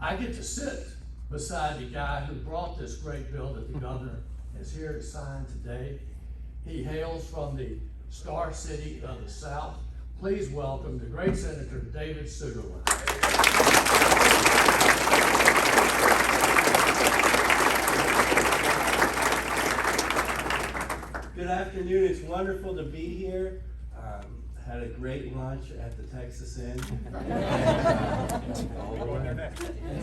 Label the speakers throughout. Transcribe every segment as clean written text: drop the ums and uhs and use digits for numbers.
Speaker 1: I get to sit beside the guy who brought this great bill that the governor is here to sign today. He hails from the Star City of the South. Please welcome the great Senator David Sugarland.
Speaker 2: Good afternoon. It's wonderful to be here. Had a great lunch at the Texas Inn.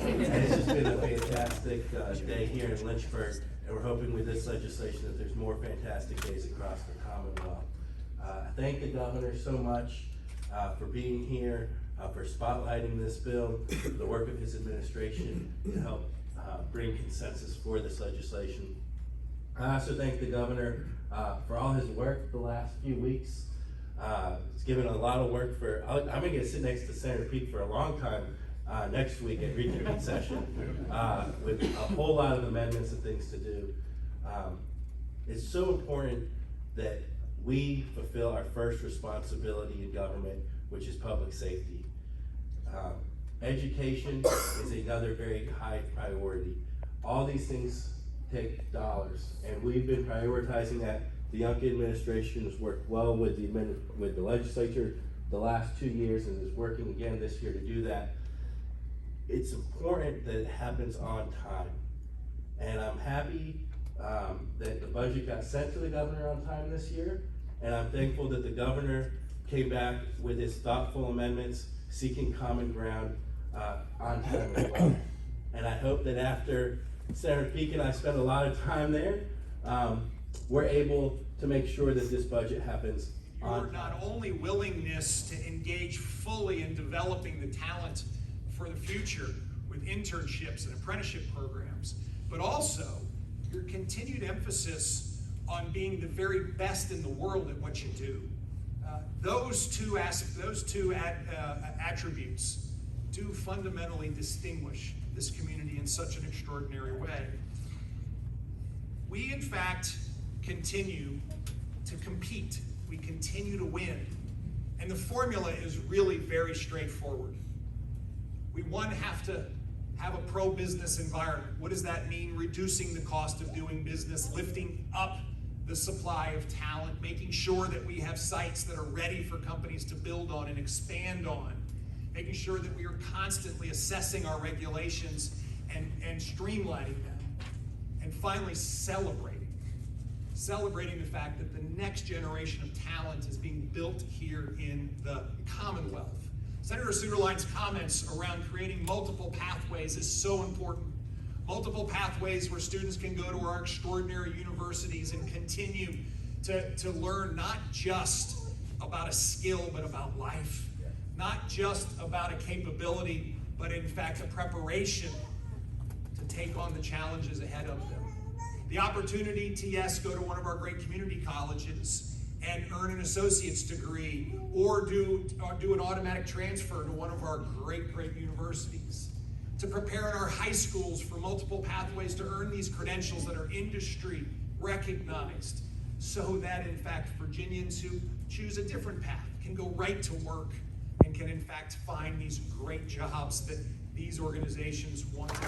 Speaker 2: It's just been a fantastic day here in Lynchburg, and we're hoping with this legislation that there's more fantastic days across the Commonwealth. I thank the governor so much for being here, for spotlighting this bill, for the work of his administration to help bring consensus for this legislation. I also thank the governor for all his work the last few weeks. It's given a lot of work for, I'm gonna get to sit next to Senator Peake for a long time next week at reconvene session with a whole lot of amendments and things to do. It's so important that we fulfill our first responsibility in government, which is public safety. Education is another very high priority. All these things take dollars, and we've been prioritizing that. The Youngkin administration has worked well with the legislature the last 2 years and is working again this year to do that. It's important that it happens on time, and I'm happy that the budget got sent to the governor on time this year, and I'm thankful that the governor came back with his thoughtful amendments seeking common ground on time as well. And I hope that after Senator Peake and I spent a lot of time there, we're able to make sure that this budget happens on
Speaker 3: Your not only willingness to engage fully in developing the talent for the future with internships and apprenticeship programs, but also your continued emphasis on being the very best in the world at what you do. Those two attributes do fundamentally distinguish this community in such an extraordinary way. We, in fact, continue to compete. We continue to win. And the formula is really very straightforward. We, one, have to have a pro-business environment. What does that mean? Reducing the cost of doing business, lifting up the supply of talent, making sure that we have sites that are ready for companies to build on and expand on, making sure that we are constantly assessing our regulations and streamlining them. And finally, celebrating the fact that the next generation of talent is being built here in the Commonwealth. Senator Sugarland's comments around creating multiple pathways is so important. Multiple pathways where students can go to our extraordinary universities and continue to learn not just about a skill, but about life. Not just about a capability, but in fact a preparation to take on the challenges ahead of them. The opportunity to, yes, go to one of our great community colleges and earn an associate's degree, or do an automatic transfer to one of our great universities. To prepare in our high schools for multiple pathways to earn these credentials that are industry recognized, so that in fact Virginians who choose a different path can go right to work and can in fact find these great jobs that these organizations want to.